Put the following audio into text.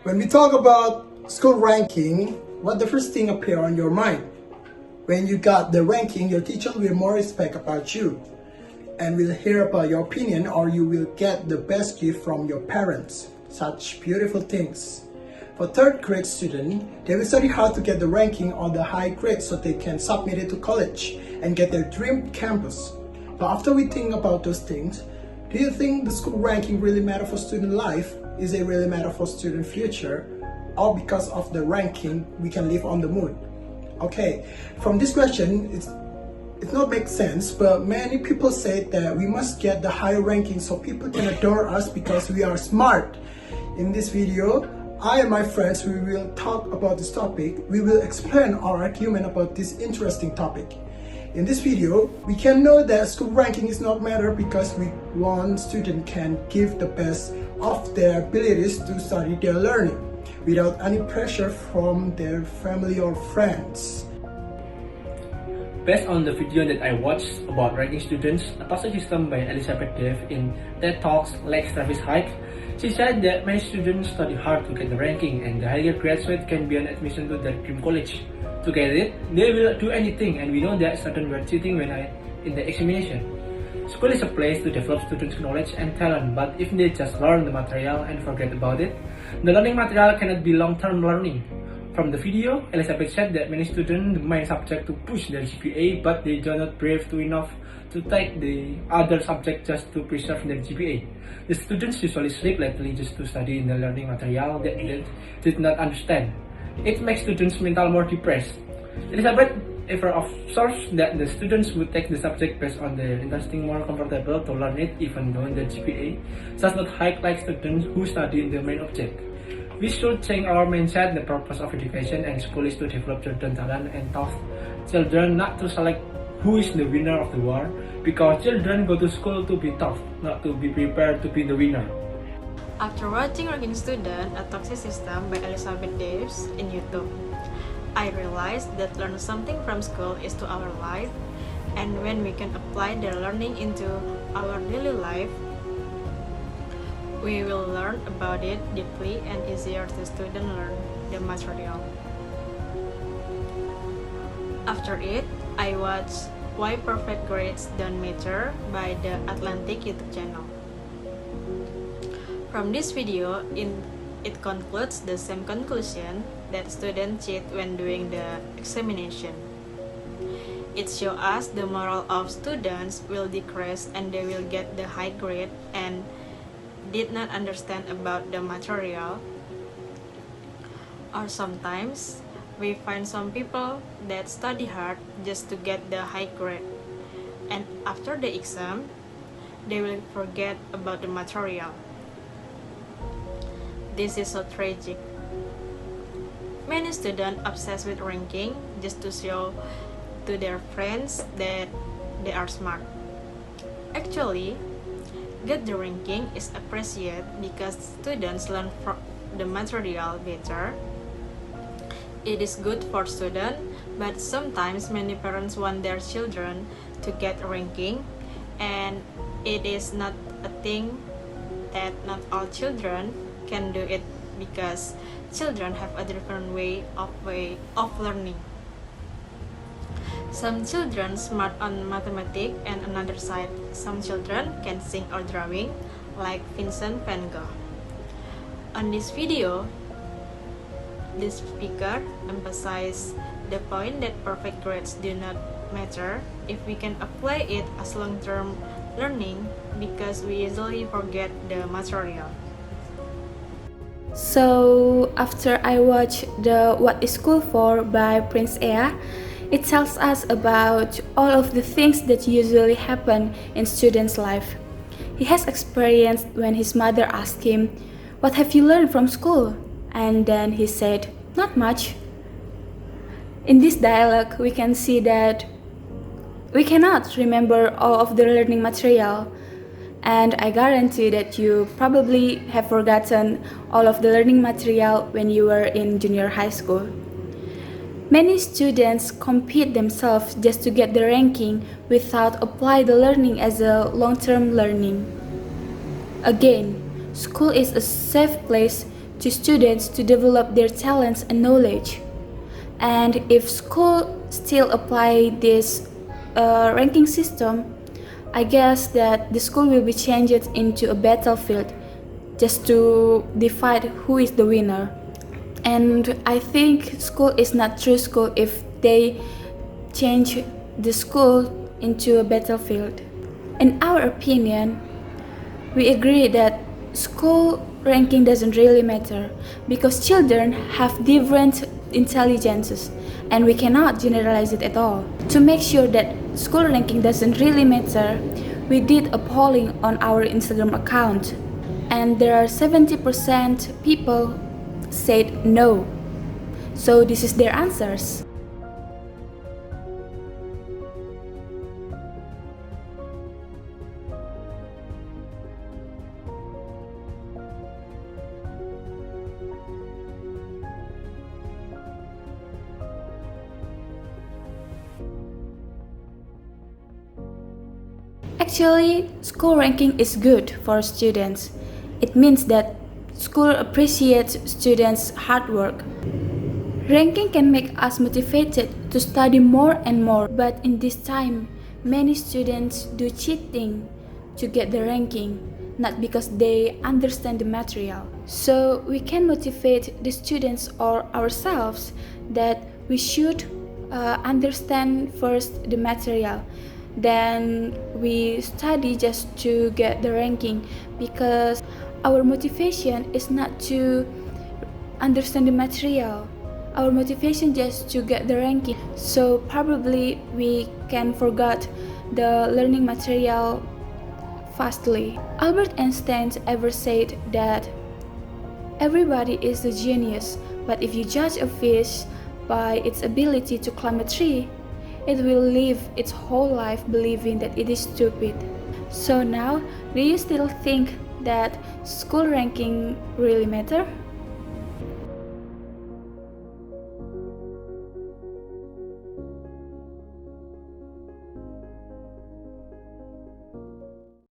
When we talk about school ranking, what the first thing appear on your mind? When you got the ranking, your teacher will more respect about you and will hear about your opinion, or you will get the best gift from your parents. Such beautiful things. For third grade student, they will study hard to get the ranking or the high grade so they can submit it to college and get their dream campus. But after we think about those things, do you think the school ranking really matter for student life? Is it really matter for student future? Or because of the ranking, we can live on the moon? Okay, from this question, it not make sense, but many people say that we must get the high ranking so people can adore us because we are smart. In this video, I and my friends, we will talk about this topic. We will explain our argument about this interesting topic. In this video, we can know that school ranking is not matter because one student can give the best of their abilities to study their learning without any pressure from their family or friends. Based on the video that I watched about ranking students, a toxic system by Elizabeth Dave in TED Talks Lex Travis Hike, she said that many students study hard to get the ranking and the higher graduate can be an admission to their dream college. To get it, they will do anything, and we know that certain were cheating in the examination. School is a place to develop students' knowledge and talent, but if they just learn the material and forget about it, the learning material cannot be long-term learning. From the video, Elizabeth said that many students the main subject to push their GPA, but they are not brave enough to take the other subject just to preserve their GPA. The students usually sleep lately just to study in the learning material that they did not understand. It makes students mental more depressed. Elizabeth ever observes that the students who take the subject based on their interesting more comfortable to learn it even though the GPA does not high like students who study in the main object. We should change our mindset. The purpose of education and school is to develop children's talent and taught children not to select who is the winner of the war, because children go to school to be tough, not to be prepared to be the winner. After watching Ranking Student, A Toxic System by Elizabeth Daves in YouTube, I realized that learn something from school is to our life, and when we can apply their learning into our daily life, we will learn about it deeply and easier to student learn the material. After it, I watched Why Perfect Grades Don't Matter by the Atlantic YouTube channel. From this video, it concludes the same conclusion that students cheat when doing the examination. It shows us the moral of students will decrease and they will get the high grade and did not understand about the material. Or sometimes we find some people that study hard just to get the high grade, and after the exam they will forget about the material. This is so tragic. Many students obsessed with ranking just to show to their friends that they are smart. Actually, get the ranking is appreciated because students learn from the material better. It is good for students, but sometimes many parents want their children to get ranking, and it is not a thing that not all children can do it because children have a different way of learning. Some children smart on mathematics, and another side, some children can sing or drawing, like Vincent van Gogh. On this video, this speaker emphasizes the point that perfect grades do not matter if we can apply it as long-term learning, because we easily forget the material. So after I watched the What is School For by Prince Ea, it tells us about all of the things that usually happen in students' life. He has experienced when his mother asked him, "What have you learned from school?" And then he said, "Not much." In this dialogue, we can see that we cannot remember all of the learning material, and I guarantee that you probably have forgotten all of the learning material when you were in junior high school. Many students compete themselves just to get the ranking without apply the learning as a long-term learning. Again, school is a safe place to students to develop their talents and knowledge. And if school still apply this ranking system, I guess that the school will be changed into a battlefield just to decide who is the winner. And I think school is not true school if they change the school into a battlefield. In our opinion, we agree that school ranking doesn't really matter because children have different intelligences and we cannot generalize it at all. To make sure that school ranking doesn't really matter, we did a polling on our Instagram account and there are 70% people said no. So this is their answers. Actually, school ranking is good for students. It means that school appreciates students' hard work. Ranking can make us motivated to study more and more, but in this time, many students do cheating to get the ranking, not because they understand the material. So we can motivate the students or ourselves that we should understand first the material. Then we study just to get the ranking because our motivation is not to understand the material. Our motivation just to get the ranking. So probably we can forget the learning material fastly. Albert Einstein ever said that everybody is a genius, but if you judge a fish by its ability to climb a tree, it will live its whole life believing that it is stupid. So now, do you still think that school ranking really matter?